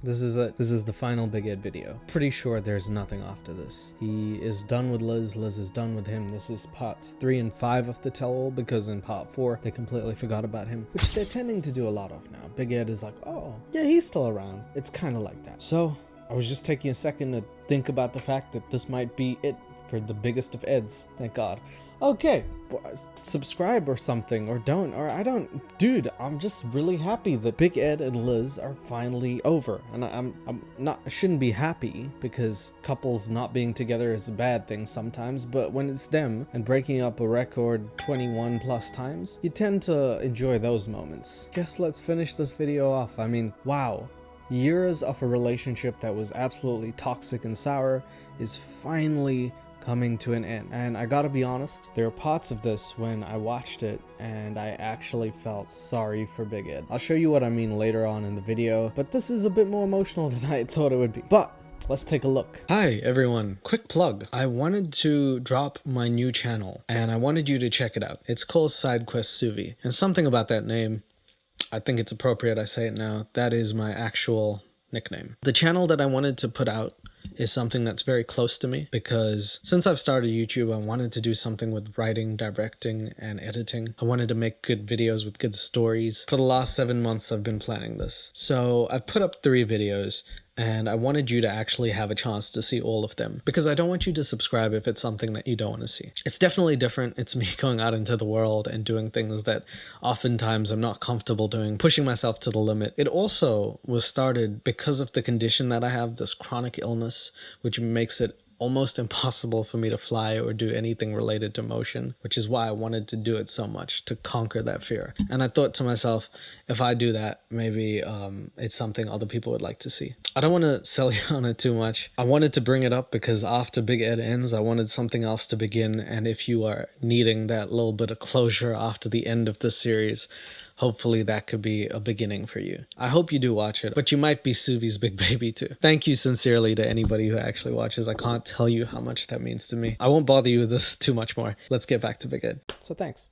This is the final Big Ed video. Pretty sure there's nothing after this. He is done with Liz. Liz is done with him. This is parts 3 and 5 of the tell-all, because in part 4 they completely forgot about him, which they're tending to do a lot of now. Big Ed is like, oh yeah, he's still around. It's kind of like that. So I was just taking a second to think about the fact that this might be it for the biggest of Eds. Thank God. Okay, subscribe or something, or don't, or I don't. Dude, I'm just really happy that Big Ed and Liz are finally over. And I shouldn't be happy, because couples not being together is a bad thing sometimes, but when it's them and breaking up a record 21 plus times, you tend to enjoy those moments. Guess let's finish this video off. I mean, wow. Years of a relationship that was absolutely toxic and sour is finally coming to an end. And I gotta be honest, there are parts of this when I watched it and I actually felt sorry for Big Ed. I'll show you what I mean later on in the video, but this is a bit more emotional than I thought it would be. But let's take a look. Hi everyone, quick plug. I wanted to drop my new channel and I wanted you to check it out. It's called Side Quest Suvi, and something about that name, I think it's appropriate I say it now, that is my actual nickname. The channel that I wanted to put out is something that's very close to me, because since I've started YouTube, I wanted to do something with writing, directing, and editing. I wanted to make good videos with good stories. For the last 7 months, I've been planning this. So I've put up 3 videos, and I wanted you to actually have a chance to see all of them, because I don't want you to subscribe if it's something that you don't want to see. It's definitely different. It's me going out into the world and doing things that oftentimes I'm not comfortable doing, pushing myself to the limit. It also was started because of the condition that I have, this chronic illness, which makes it almost impossible for me to fly or do anything related to motion, which is why I wanted to do it so much, to conquer that fear. And I thought to myself, if I do that, maybe it's something other people would like to see. I don't want to sell you on it too much. I wanted to bring it up because after Big Ed ends, I wanted something else to begin. And if you are needing that little bit of closure after the end of this series, hopefully that could be a beginning for you. I hope you do watch it, but you might be Suvi's big baby too. Thank you sincerely to anybody who actually watches. I can't tell you how much that means to me. I won't bother you with this too much more. Let's get back to Big Ed. So thanks.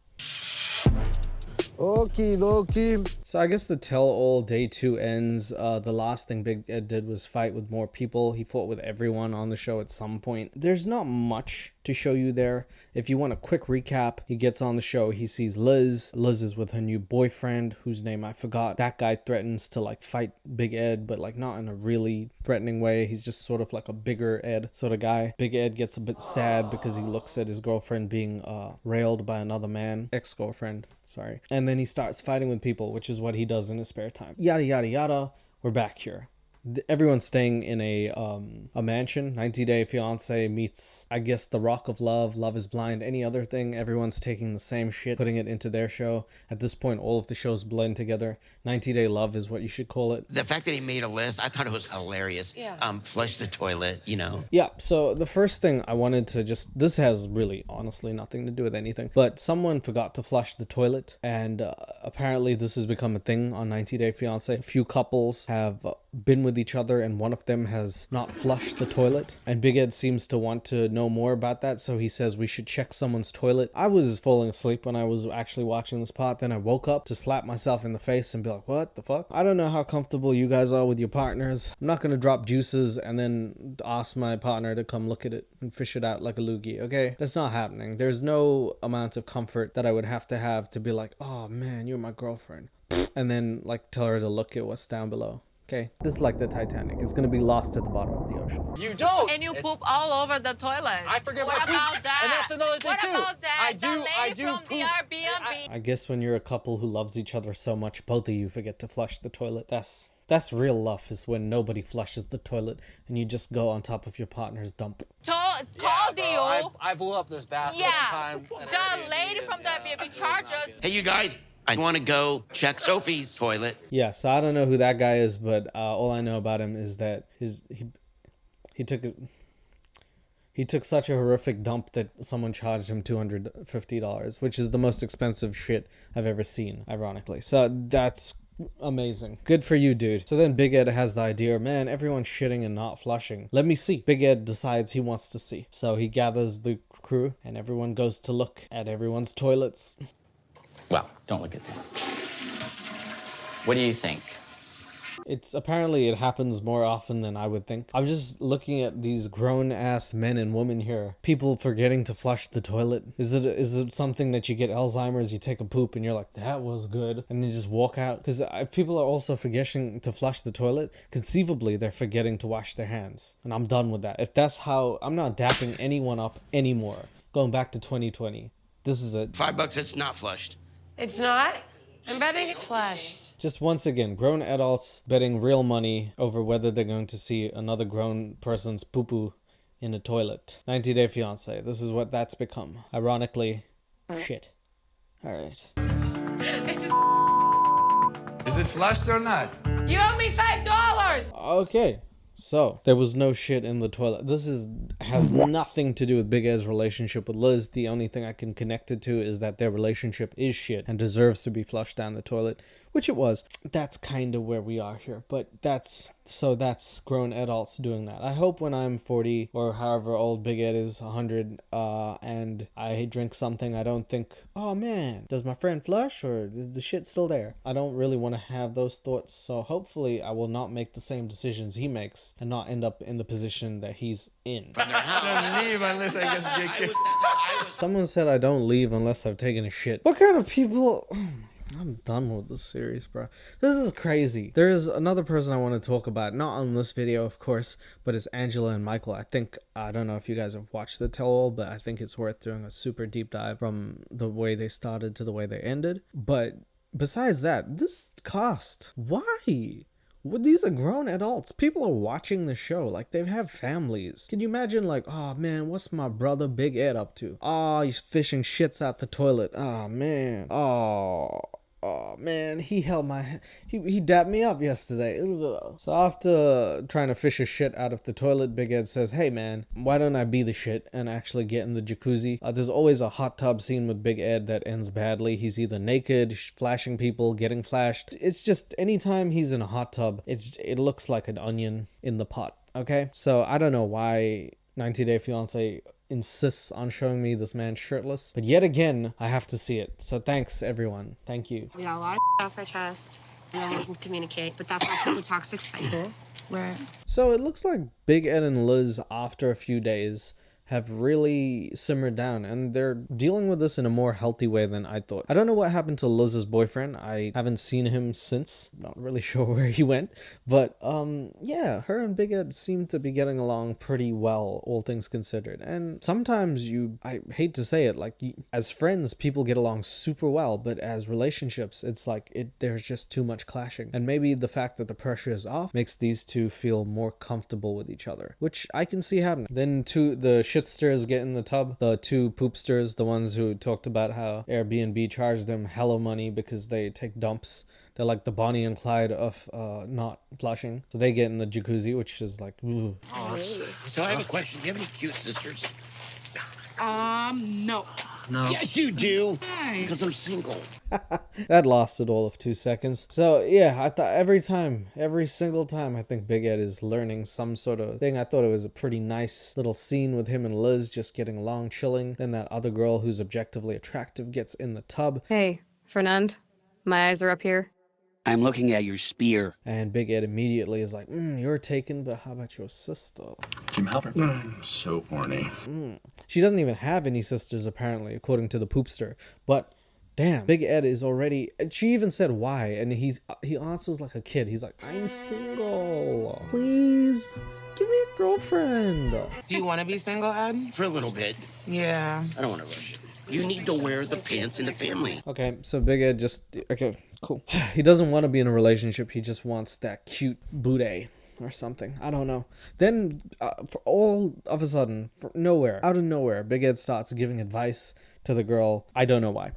Okie dokie. So I guess the tell-all day 2 ends. The last thing Big Ed did was fight with more people. He fought with everyone on the show at some point. There's not much to show you there. If you want a quick recap, he gets on the show, he sees Liz. Liz is with her new boyfriend, whose name I forgot. That guy threatens to like fight Big Ed, but like not in a really threatening way. He's just sort of like a bigger Ed sort of guy. Big Ed gets a bit sad because he looks at his girlfriend being railed by another man, ex-girlfriend, sorry. And then he starts fighting with people, which is what he does in his spare time. Yada yada yada. We're back here. Everyone's staying in a mansion. 90 Day Fiancé meets, I guess, The Rock of Love, Love is Blind, any other thing. Everyone's taking the same shit, putting it into their show. At this point, all of the shows blend together. 90 Day Love is what you should call it. The fact that he made a list, I thought it was hilarious. Yeah. Flush the toilet, you know. Yeah, so the first thing I wanted to just, this has really honestly nothing to do with anything, but someone forgot to flush the toilet, and apparently this has become a thing on 90 Day Fiancé. A few couples have been with each other and one of them has not flushed the toilet, and Big Ed seems to want to know more about that, so he says we should check someone's toilet. I was falling asleep when I was actually watching this part, then I woke up to slap myself in the face and be like, what the fuck? I don't know how comfortable you guys are with your partners. I'm not gonna drop juices and then ask my partner to come look at it and fish it out like a loogie, okay? That's not happening. There's no amount of comfort that I would have to be like, oh man, you're my girlfriend, and then like tell her to look at what's down below. Okay, just like the Titanic, it's gonna be lost at the bottom of the ocean. You don't. And you poop all over the toilet. I forget what about that? And that's another thing too. What about that? I do from poop. the Airbnb. I guess when you're a couple who loves each other so much, both of you forget to flush the toilet. That's real love, is when nobody flushes the toilet and you just go on top of your partner's dump. Called you. I blew up this bathroom time. The lady from the Airbnb charged us. Hey, you guys, I want to go check Sophie's toilet. Yeah, so I don't know who that guy is, but all I know about him is that he took such a horrific dump that someone charged him $250, which is the most expensive shit I've ever seen, ironically. So that's amazing. Good for you, dude. So then Big Ed has the idea, man, everyone's shitting and not flushing. Let me see. Big Ed decides he wants to see. So he gathers the crew and everyone goes to look at everyone's toilets. Well, don't look at that. What do you think? It's apparently it happens more often than I would think. I'm just looking at these grown-ass men and women here. People forgetting to flush the toilet. Is it something that you get Alzheimer's, you take a poop and you're like, that was good, and you just walk out? Because if people are also forgetting to flush the toilet, conceivably they're forgetting to wash their hands. And I'm done with that. If that's how, I'm not dapping anyone up anymore. Going back to 2020. This is it. $5, it's not flushed. It's not? I'm betting it's flushed. Just once again, grown adults betting real money over whether they're going to see another grown person's poo-poo in a toilet. 90 Day Fiance. This is what that's become. Ironically, shit. Alright. Is it flushed or not? You owe me $5. Okay. So, there was no shit in the toilet. This has nothing to do with Big Ed's relationship with Liz. The only thing I can connect it to is that their relationship is shit and deserves to be flushed down the toilet, which it was. That's kind of where we are here, but that's grown adults doing that. I hope when I'm 40 or however old Big Ed is, 100, and I drink something, I don't think, oh man, does my friend flush or is the shit still there? I don't really want to have those thoughts, so hopefully I will not make the same decisions he makes and not end up in the position that he's in. I don't leave unless I get kicked. Someone said I don't leave unless I've taken a shit. What kind of people... I'm done with this series, bro. This is crazy. There is another person I want to talk about, not on this video, of course, but it's Angela and Michael. I don't know if you guys have watched the tell-all, but I think it's worth doing a super deep dive from the way they started to the way they ended. But besides that, this cast, why? Well, these are grown adults. People are watching the show. Like, they have families. Can you imagine, like, oh, man, what's my brother Big Ed up to? Oh, he's fishing shits out the toilet. Oh, man. Oh, man, he held my... He dapped me up yesterday. Ugh. So after trying to fish a shit out of the toilet, Big Ed says, hey, man, why don't I be the shit and actually get in the jacuzzi? There's always a hot tub scene with Big Ed that ends badly. He's either naked, flashing people, getting flashed. It's just, anytime he's in a hot tub, it looks like an onion in the pot, okay? So I don't know why 90 Day Fiance insists on showing me this man shirtless, but yet again I have to see it. So thanks everyone. Thank you. We got a lot of off our chest, and then we can communicate, but that's also the toxic cycle. Right. So it looks like Big Ed and Liz, after a few days, have really simmered down, and they're dealing with this in a more healthy way than I thought. I don't know what happened to Liz's boyfriend. I haven't seen him since. Not really sure where he went, but yeah, her and Big Ed seem to be getting along pretty well, all things considered. And sometimes I hate to say it, like, as friends, people get along super well, but as relationships, it's like there's just too much clashing. And maybe the fact that the pressure is off makes these two feel more comfortable with each other, which I can see happening. Then the shitsters get in the tub, the two poopsters, the ones who talked about how Airbnb charged them hella money because they take dumps. They're like the Bonnie and Clyde of not flushing. So they get in the jacuzzi, which is like, ooh. So I have a question. Do you have any cute sisters? No. No. Yes, you do. Because I'm single. That lasted all of 2 seconds. So yeah, I thought every single time, I think Big Ed is learning some sort of thing. I thought it was a pretty nice little scene with him and Liz just getting along, chilling. Then that other girl who's objectively attractive gets in the tub. Hey, Fernand, my eyes are up here. I'm looking at your spear. And Big Ed immediately is like, you're taken, but how about your sister? Jim Halpern. I'm so horny. She doesn't even have any sisters, apparently, according to the poopster. But damn, Big Ed is already... And she even said why, and he answers like a kid. He's like, I'm single. Please, give me a girlfriend. Do you want to be single, Ed? For a little bit. Yeah. I don't want to rush it. You need to wear the pants in the family. Okay, so Big Ed just... Okay, cool. He doesn't want to be in a relationship. He just wants that cute booty or something. I don't know. Then, for all of a sudden, out of nowhere, Big Ed starts giving advice to the girl. I don't know why.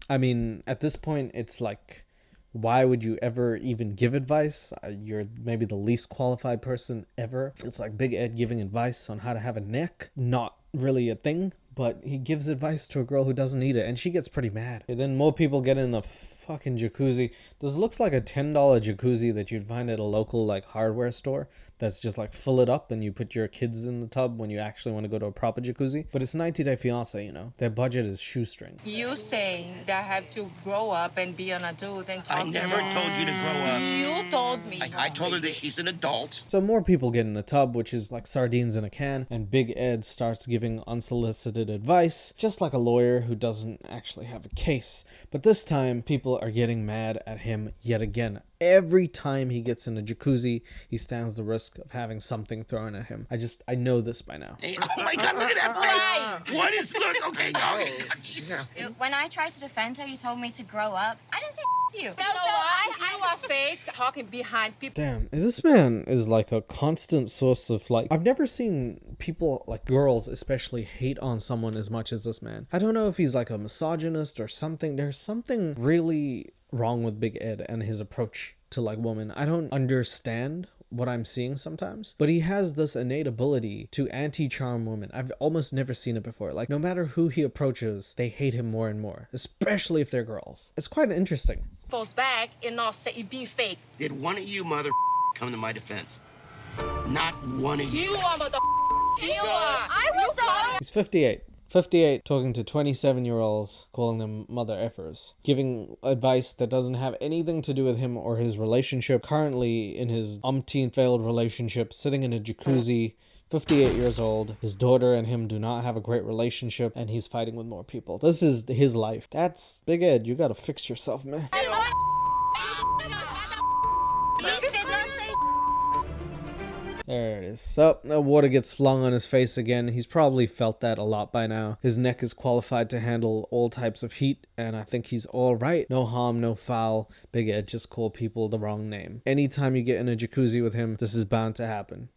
I mean, at this point, it's like, why would you ever even give advice? You're maybe the least qualified person ever. It's like Big Ed giving advice on how to have a neck. Not really a thing, but he gives advice to a girl who doesn't need it, and she gets pretty mad. And then more people get in the fucking jacuzzi. This looks like a $10 jacuzzi that you'd find at a local like hardware store. That's just like fill it up and you put your kids in the tub when you actually want to go to a proper jacuzzi. But it's 90 Day Fiancé, you know. Their budget is shoestring. You saying that I have to grow up and be an adult and talk I never told you to grow up. You told me. I told her that she's an adult. So more people get in the tub, which is like sardines in a can, and Big Ed starts giving unsolicited advice, just like a lawyer who doesn't actually have a case. But this time, people are getting mad at him yet again. Every time he gets in a jacuzzi, he stands the risk of having something thrown at him. I know this by now. Hey, oh my God, look at that face. What is, look, okay, dog. When I tried to defend her, you told me to grow up. I didn't say to you. You know what? You are fake talking behind people. Damn, this man is like a constant source of like, I've never seen people, like girls especially, hate on someone as much as this man. I don't know if he's like a misogynist or something. There's something really wrong with Big Ed and his approach to like women. I don't understand what I'm seeing sometimes, but he has this innate ability to anti-charm women. I've almost never seen it before. Like no matter who he approaches, they hate him more and more, especially if they're girls. It's quite interesting. Goes back and not say it be fake. Did one of you mother come to my defense? Not one of you. You are mother. You are. I was the. He's 58. 58, talking to 27-year-olds, calling them mother effers, giving advice that doesn't have anything to do with him or his relationship. Currently in his umpteen failed relationship, sitting in a jacuzzi, 58 years old. His daughter and him do not have a great relationship, and he's fighting with more people. This is his life. That's Big Ed. You gotta fix yourself, man. There it is. So, water gets flung on his face again. He's probably felt that a lot by now. His neck is qualified to handle all types of heat, and I think he's all right. No harm, no foul. Big Ed just called people the wrong name. Anytime you get in a jacuzzi with him, this is bound to happen.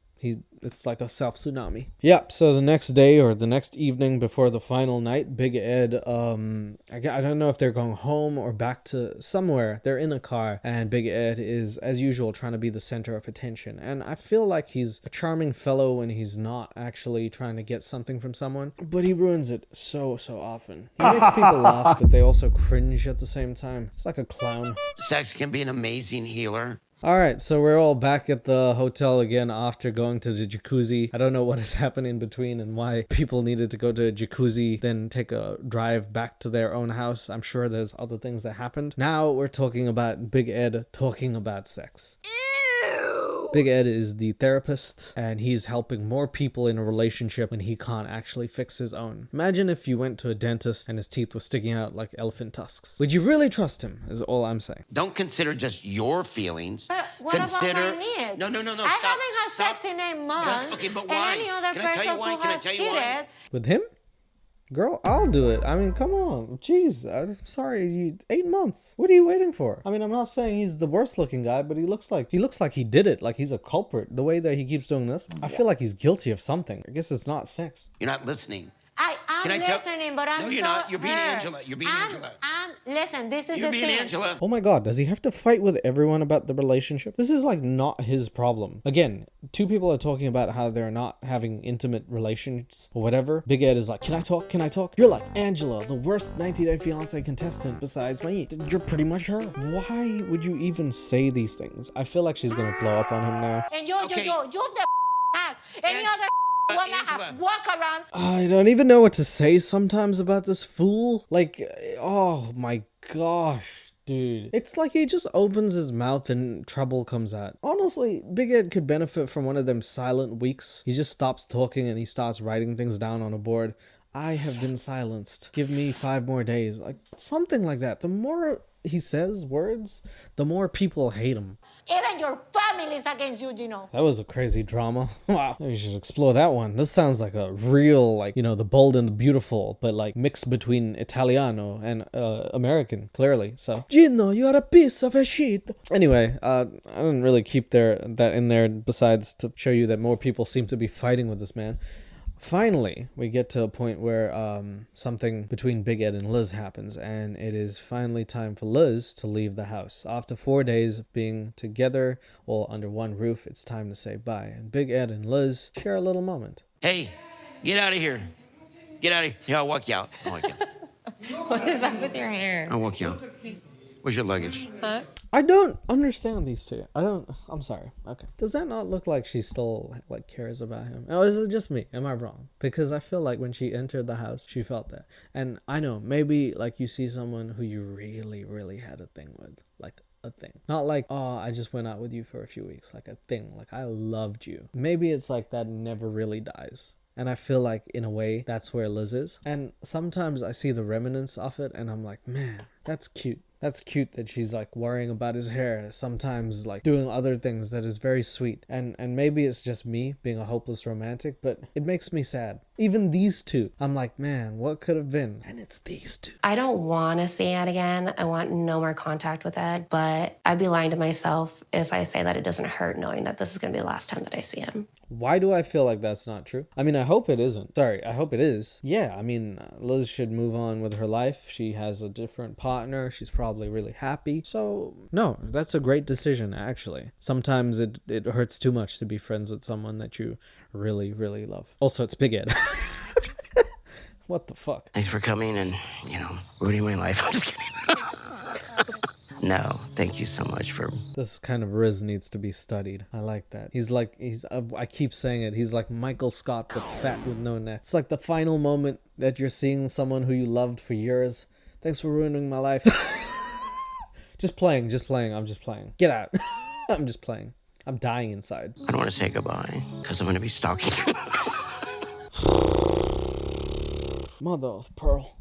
It's like a self-tsunami. Yep, so the next day or the next evening before the final night, Big Ed, I don't know if they're going home or back to somewhere. They're in a car, and Big Ed is, as usual, trying to be the center of attention. And I feel like he's a charming fellow when he's not actually trying to get something from someone, but he ruins it so often. He makes people laugh, but they also cringe at the same time. It's like a clown. Sex can be an amazing healer. Alright, so we're all back at the hotel again after going to the jacuzzi. I don't know what has happened in between and why people needed to go to a jacuzzi, then take a drive back to their own house. I'm sure there's other things that happened. Now we're talking about Big Ed talking about sex. Big Ed is the therapist, and he's helping more people in a relationship when he can't actually fix his own. Imagine if you went to a dentist and his teeth were sticking out like elephant tusks. Would you really trust him, is all I'm saying. Don't consider just your feelings. But what consider... about my needs? No, I stop, haven't had stop. sex in 8 months. Yes, okay, but why? And any other Can I tell you person why? who Can I has tell you why? cheated. With him? Girl, I'll do it. I mean, come on. Jeez, I'm sorry. 8 months. What are you waiting for? I mean, I'm not saying he's the worst looking guy, but he looks like he did it. Like he's a culprit. The way that he keeps doing this, I feel like he's guilty of something. I guess it's not sex. You're not listening. I'm listening, but I'm No, you're so not. You're being hurt. Angela. You're being Angela. Listen, this is You're the being thing. Angela. Oh my god, does he have to fight with everyone about the relationship? This is like not his problem. Again, two people are talking about how they're not having intimate relations or whatever. Big Ed is like, can I talk? Can I talk? You're like, Angela, the worst 90 Day Fiancé contestant besides me. You're pretty much her. Why would you even say these things? I feel like she's gonna blow up on him now. And you the ass. Any other woman walk around. I don't even know what to say sometimes about this fool. Like, oh my gosh, dude. It's like he just opens his mouth and trouble comes out. Honestly, Big Ed could benefit from one of them silent weeks. He just stops talking and he starts writing things down on a board. I have been silenced. Give me 5 more days. Like, something like that. The more he says words, the more people hate him. Even your family is against you, Gino. That was a crazy drama. Wow. We should explore that one. This sounds like a real, like, you know, The Bold and the Beautiful, but like mixed between Italiano and American, clearly. So, Gino, you're a piece of a shit. Anyway, I didn't really keep that in there besides to show you that more people seem to be fighting with this man. Finally, we get to a point where something between Big Ed and Liz happens, and it is finally time for Liz to leave the house. After 4 days of being together, all under one roof, it's time to say bye. And Big Ed and Liz share a little moment. Hey, get out of here. Get out of here. Yeah, I'll walk you out. What is up with your hair? I'll walk you out. Where's your luggage? Huh? I don't understand these two. I'm sorry. Okay. Does that not look like she still like cares about him? Or is it just me? Am I wrong? Because I feel like when she entered the house, she felt that. And I know, maybe like you see someone who you really, really had a thing with. Like a thing. Not like, oh, I just went out with you for a few weeks. Like a thing. Like I loved you. Maybe it's like that never really dies. And I feel like in a way that's where Liz is. And sometimes I see the remnants of it and I'm like, man, that's cute. That's cute that she's like worrying about his hair, sometimes like doing other things that is very sweet. And maybe it's just me being a hopeless romantic, but it makes me sad. Even these two, I'm like, man, what could have been? And it's these two. I don't want to see Ed again. I want no more contact with Ed, but I'd be lying to myself if I say that it doesn't hurt knowing that this is going to be the last time that I see him. Why do I feel like that's not true? I mean, I hope it isn't. Sorry, I hope it is. Yeah, I mean, Liz should move on with her life. She has a different partner. She's probably really happy. So, no, that's a great decision, actually. Sometimes it hurts too much to be friends with someone that you really, really love. Also, it's Big Ed. What the fuck? Thanks for coming and, ruining my life. I'm just kidding. No, thank you so much for... This kind of Riz needs to be studied. I like that. I keep saying it. He's like Michael Scott, but fat with no neck. It's like the final moment that you're seeing someone who you loved for years. Thanks for ruining my life. Just playing. I'm just playing. Get out. I'm just playing. I'm dying inside. I don't want to say goodbye, because I'm going to be stalking you. Mother of pearl.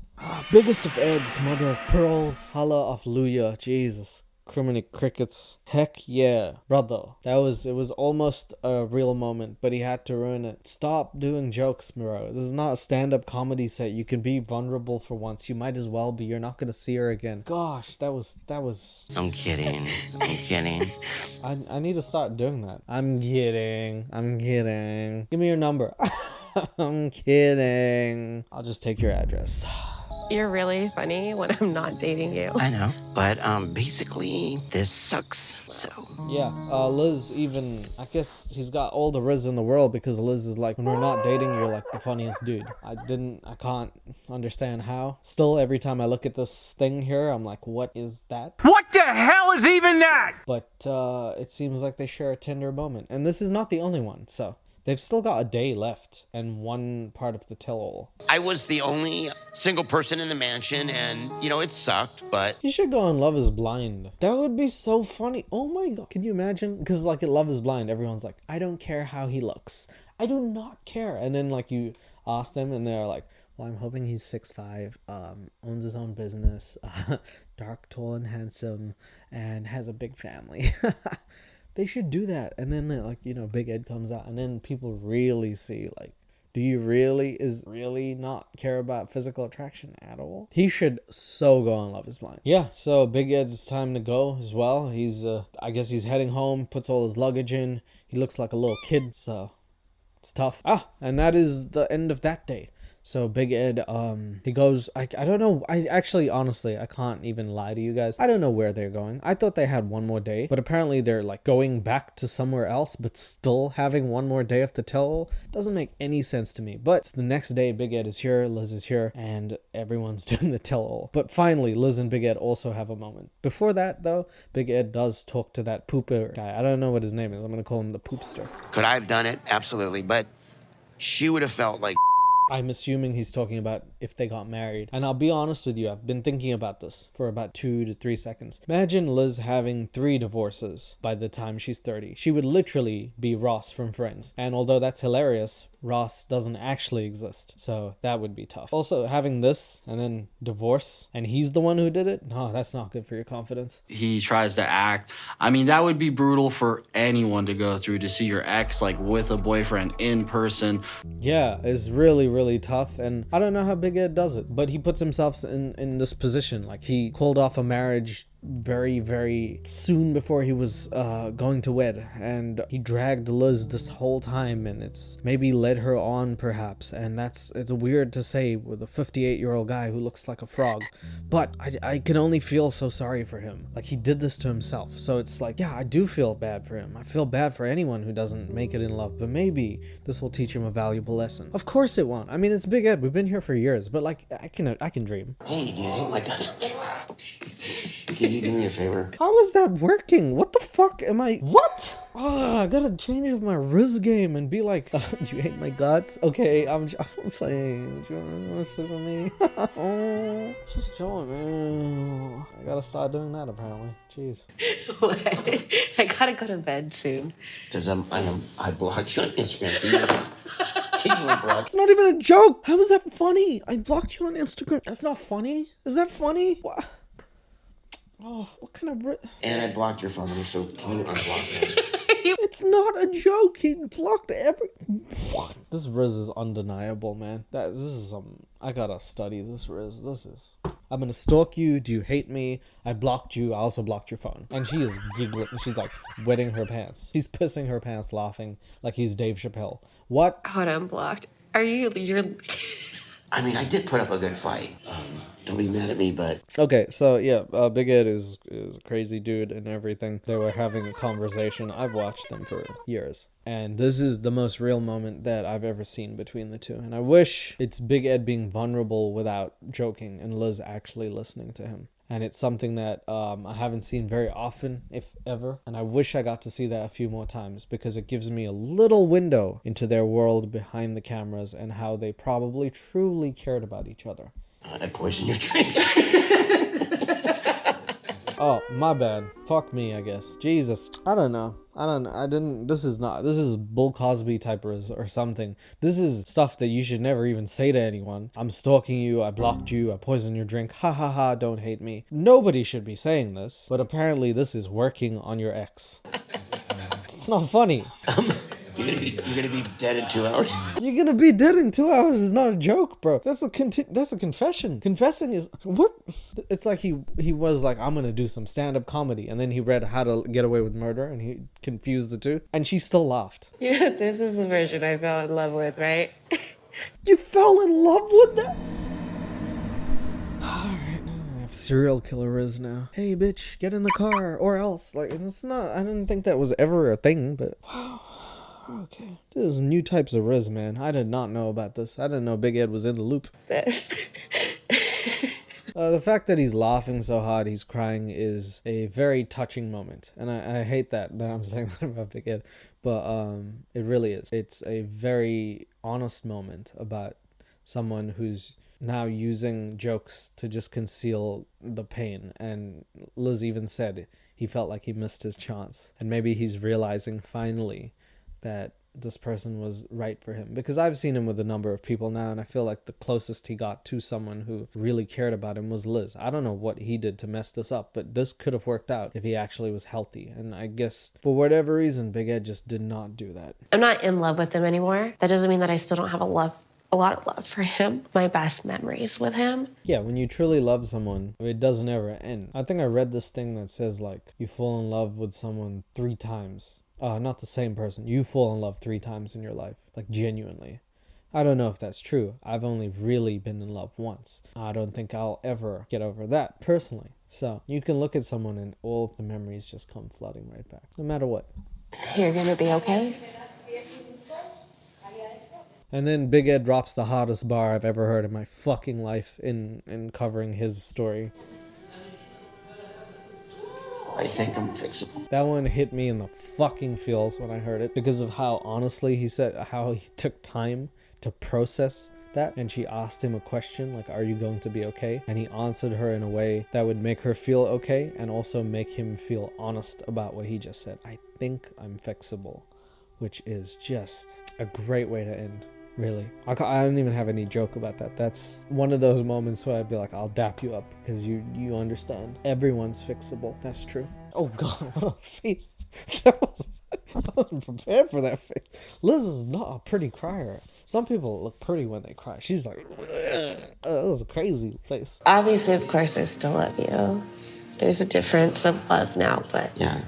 Biggest of Eds, mother of pearls, holla of Luya, Jesus. Criminy crickets. Heck yeah. Brother. It was almost a real moment, but he had to ruin it. Stop doing jokes, bro. This is not a stand-up comedy set. You can be vulnerable for once. You might as well be. You're not gonna see her again. Gosh, that was... I'm kidding. I need to start doing that. I'm kidding. Give me your number. I'm kidding. I'll just take your address. You're really funny when I'm not dating you. I know, but basically, this sucks, so... Yeah, Liz even... I guess he's got all the Riz in the world because Liz is like, when we're not dating, you're like the funniest dude. I can't understand how. Still, every time I look at this thing here, I'm like, what is that? What the hell is even that? But it seems like they share a tender moment. And this is not the only one, so... They've still got a day left and one part of the tell-all. I was the only single person in the mansion and, it sucked, but... He should go on Love is Blind. That would be so funny. Oh my god. Can you imagine? Because like at Love is Blind, everyone's like, I don't care how he looks. I do not care. And then like you ask them and they're like, well, I'm hoping he's 6'5", owns his own business, dark, tall, and handsome, and has a big family. They should do that. And then, like, Big Ed comes out. And then people really see, like, do you really not care about physical attraction at all? He should so go on Love is Blind. Yeah, so Big Ed's time to go as well. He's, I guess he's heading home, puts all his luggage in. He looks like a little kid, so it's tough. And that is the end of that day. So Big Ed, he goes, I don't know, honestly, I can't even lie to you guys. I don't know where they're going. I thought they had one more day, but apparently they're like going back to somewhere else, but still having one more day of the tell-all. Doesn't make any sense to me. But it's the next day, Big Ed is here, Liz is here, and everyone's doing the tell-all. But finally, Liz and Big Ed also have a moment. Before that, though, Big Ed does talk to that pooper guy. I don't know what his name is. I'm going to call him the poopster. Could I have done it? Absolutely. But she would have felt like... I'm assuming he's talking about if they got married. And I'll be honest with you, I've been thinking about this for about 2 to 3 seconds. Imagine Liz having 3 divorces by the time she's 30. She would literally be Ross from Friends. And although that's hilarious, Ross doesn't actually exist. So that would be tough. Also, having this and then divorce and he's the one who did it? No, that's not good for your confidence. He tries to act. I mean, that would be brutal for anyone to go through, to see your ex like with a boyfriend in person. Yeah, it's really tough, and I don't know how Big Ed does it, but he puts himself in this position. Like, he called off a marriage very soon before he was going to wed, and he dragged Liz this whole time, and it's maybe led her on perhaps, and it's weird to say with a 58-year-old guy who looks like a frog, but I can only feel so sorry for him. Like, he did this to himself, so it's like, yeah, I do feel bad for him. I feel bad for anyone who doesn't make it in love, but maybe this will teach him a valuable lesson. Of course it won't. I mean, it's Big Ed. We've been here for years, but like, I can dream. Hey, dude, oh my God. Can you do me a favor? How is that working? What the fuck am I? What? Oh, I gotta change up my Riz game and be like, do you hate my guts? Okay, I'm playing. Do you wanna sleep with me? Just join me. I gotta start doing that apparently. Jeez. I gotta go to bed soon. Because I blocked you on Instagram. Keep me blocked. It's not even a joke. How is that funny? I blocked you on Instagram. That's not funny. Is that funny? What? Oh, what kind of... And I blocked your phone number, so can you unblock me? It's not a joke. He blocked every... What? This Riz is undeniable, man. This is some... I gotta study this Riz. This is... I'm gonna stalk you. Do you hate me? I blocked you. I also blocked your phone. And she is giggling. She's like wetting her pants. She's pissing her pants laughing like he's Dave Chappelle. What? Hold on, blocked. You're... I mean, I did put up a good fight. Don't be mad at me, but... Okay, so yeah, Big Ed is a crazy dude and everything. They were having a conversation. I've watched them for years. And this is the most real moment that I've ever seen between the two. And I wish it's Big Ed being vulnerable without joking and Liz actually listening to him. And it's something that I haven't seen very often, if ever. And I wish I got to see that a few more times because it gives me a little window into their world behind the cameras and how they probably truly cared about each other. I poisoned your drink. Oh, my bad. Fuck me, I guess. Jesus. I don't know. This is Bull Cosby type or something. This is stuff that you should never even say to anyone. I'm stalking you, I blocked you, I poisoned your drink, ha ha ha, don't hate me. Nobody should be saying this, but apparently this is working on your ex. It's not funny. You're gonna be dead in 2 hours. You're gonna be dead in 2 hours is not a joke, bro. That's a confession. Confessing is what? It's like he was like, I'm gonna do some stand-up comedy, and then he read How to Get Away with Murder, and he confused the two, and she still laughed. Yeah, this is the version I fell in love with, right? You fell in love with that? Alright, I have serial killer is now. Hey, bitch, get in the car, or else. Like, it's not. I didn't think that was ever a thing, but. Okay. There's new types of Riz, man. I did not know about this. I didn't know Big Ed was in the loop. The fact that he's laughing so hard, he's crying, is a very touching moment. And I hate that I'm saying that about Big Ed. But it really is. It's a very honest moment about someone who's now using jokes to just conceal the pain. And Liz even said he felt like he missed his chance. And maybe he's realizing finally that this person was right for him, because I've seen him with a number of people now, and I feel like the closest he got to someone who really cared about him was Liz. I don't know what he did to mess this up, but this could have worked out if he actually was healthy, and I guess for whatever reason Big Ed just did not do that. I'm not in love with him anymore. That doesn't mean that I still don't have a lot of love for him. My best memories with him. Yeah, when you truly love someone, it doesn't ever end. I think I read this thing that says like you fall in love with someone 3 times. Not the same person. You fall in love 3 times in your life, like genuinely. I don't know if that's true. I've only really been in love once. I don't think I'll ever get over that personally. So you can look at someone and all of the memories just come flooding right back, no matter what. You're gonna be okay? And then Big Ed drops the hottest bar I've ever heard in my fucking life in covering his story. I think I'm fixable. That one hit me in the fucking feels when I heard it, because of how honestly he said how he took time to process that. And she asked him a question like, are you going to be okay? And he answered her in a way that would make her feel okay and also make him feel honest about what he just said. I think I'm fixable, which is just a great way to end. Really. I don't even have any joke about that. That's one of those moments where I'd be like, I'll dap you up because you understand. Everyone's fixable. That's true. Oh God, what a face. I wasn't prepared for that face. Liz is not a pretty crier. Some people look pretty when they cry. She's like, that was a crazy face. Obviously, of course, I still love you. There's a difference of love now, but... Yeah,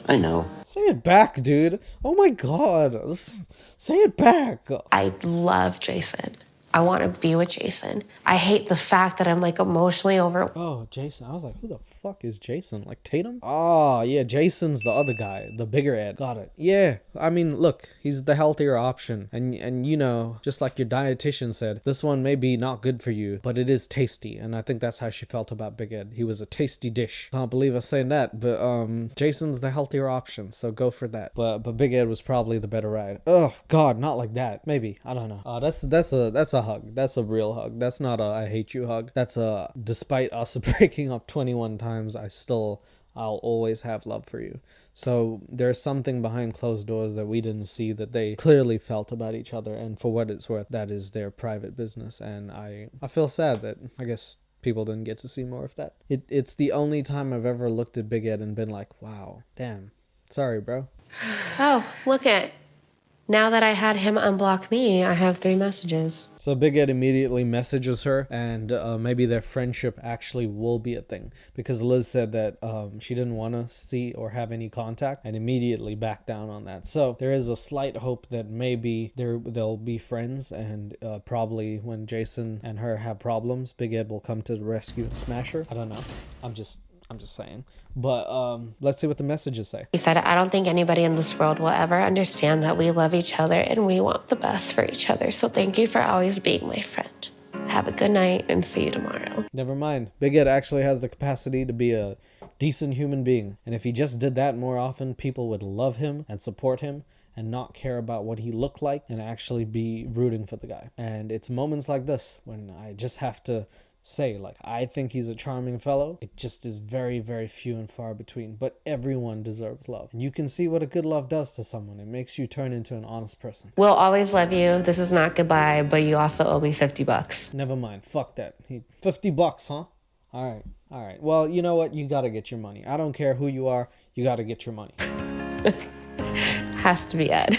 I know. Say it back, dude. Oh my God. Say it back. I love Jason. I want to be with Jason. I hate the fact that I'm like emotionally over... Oh, Jason. I was like, who the fuck is Jason? Like Tatum? Oh, yeah, Jason's the other guy, the bigger Ed. Got it. Yeah, I mean, look, he's the healthier option. And you know, just like your dietitian said, this one may be not good for you, but it is tasty. And I think that's how she felt about Big Ed. He was a tasty dish. Can't believe I'm saying that, but Jason's the healthier option, so go for that. But Big Ed was probably the better ride. Oh God, not like that. Maybe, I don't know. That's a hug. That's a real hug. That's not a I hate you hug. That's a despite us breaking up 21 times, I'll always have love for you. So there's something behind closed doors that we didn't see that they clearly felt about each other, and for what it's worth, that is their private business. And I feel sad that I guess people didn't get to see more of that. It's the only time I've ever looked at Big Ed and been like, wow, damn, sorry, bro. Oh, look at. Now that I had him unblock me, I have 3 messages. So Big Ed immediately messages her, and maybe their friendship actually will be a thing, because Liz said that she didn't want to see or have any contact, and immediately backed down on that. So there is a slight hope that maybe they'll be friends, and probably when Jason and her have problems, Big Ed will come to the rescue and smash her. I don't know. I'm just saying. But let's see what the messages say. He said, I don't think anybody in this world will ever understand that we love each other and we want the best for each other. So thank you for always being my friend. Have a good night and see you tomorrow. Never mind. Big Ed actually has the capacity to be a decent human being. And if he just did that more often, people would love him and support him and not care about what he looked like and actually be rooting for the guy. And it's moments like this when I just have to say, like, I think he's a charming fellow. It just is very, very few and far between, but everyone deserves love. And you can see what a good love does to someone. It makes you turn into an honest person. We'll always love you. This is not goodbye, but you also owe me $50. Never mind. Fuck that. $50, huh? All right. Well, you know what? You gotta get your money. I don't care who you are. You gotta get your money. Has to be Ed.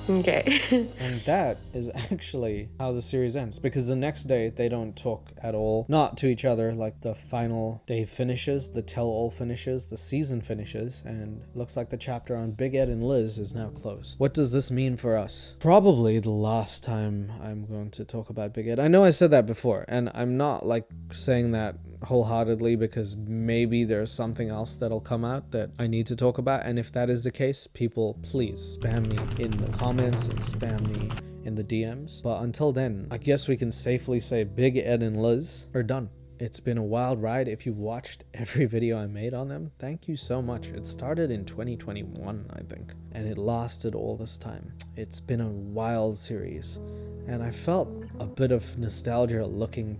Okay. And that is actually how the series ends, because the next day they don't talk at all, not to each other. Like, the final day finishes, the tell-all finishes, the season finishes, and looks like the chapter on Big Ed and Liz is now closed. What does this mean for us? Probably the last time I'm going to talk about Big Ed. I know I said that before, and I'm not like saying that wholeheartedly, because maybe there's something else that'll come out that I need to talk about, and if that is the case, people please spam me in the comments and spam me in the DMs. But until then, I guess we can safely say Big Ed and Liz are done. It's been a wild ride. If you watched every video I made on them, thank you so much. It started in 2021, I think, and it lasted all this time. It's been a wild series, and I felt a bit of nostalgia looking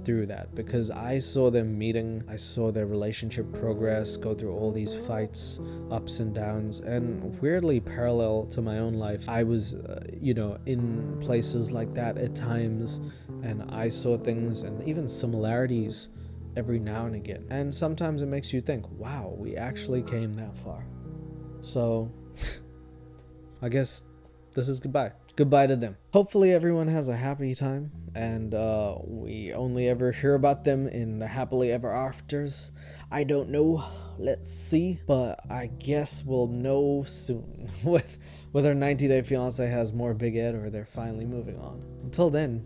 through that, because I saw them meeting, I saw their relationship progress, go through all these fights, ups and downs, and weirdly parallel to my own life, I was in places like that at times, and I saw things and even similarities every now and again, and sometimes it makes you think, wow, we actually came that far. So I guess this is goodbye. Goodbye to them. Hopefully everyone has a happy time, and we only ever hear about them in the happily ever afters. I don't know. Let's see. But I guess we'll know soon whether 90 Day Fiancé has more Big Ed or they're finally moving on. Until then,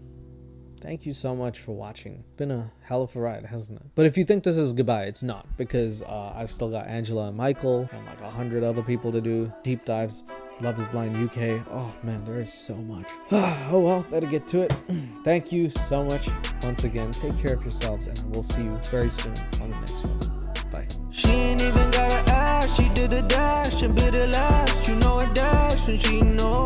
thank you so much for watching. It's been a hell of a ride, hasn't it? But if you think this is goodbye, it's not, because I've still got Angela and Michael and like 100 other people to do. Deep dives. Love is Blind UK. Oh man, there is so much. Oh well, better get to it. Thank you so much once again. Take care of yourselves, and we'll see you very soon on the next one. Bye. She ain't even gotta ask, she did a dash and bit a lash. You know a dash and she know.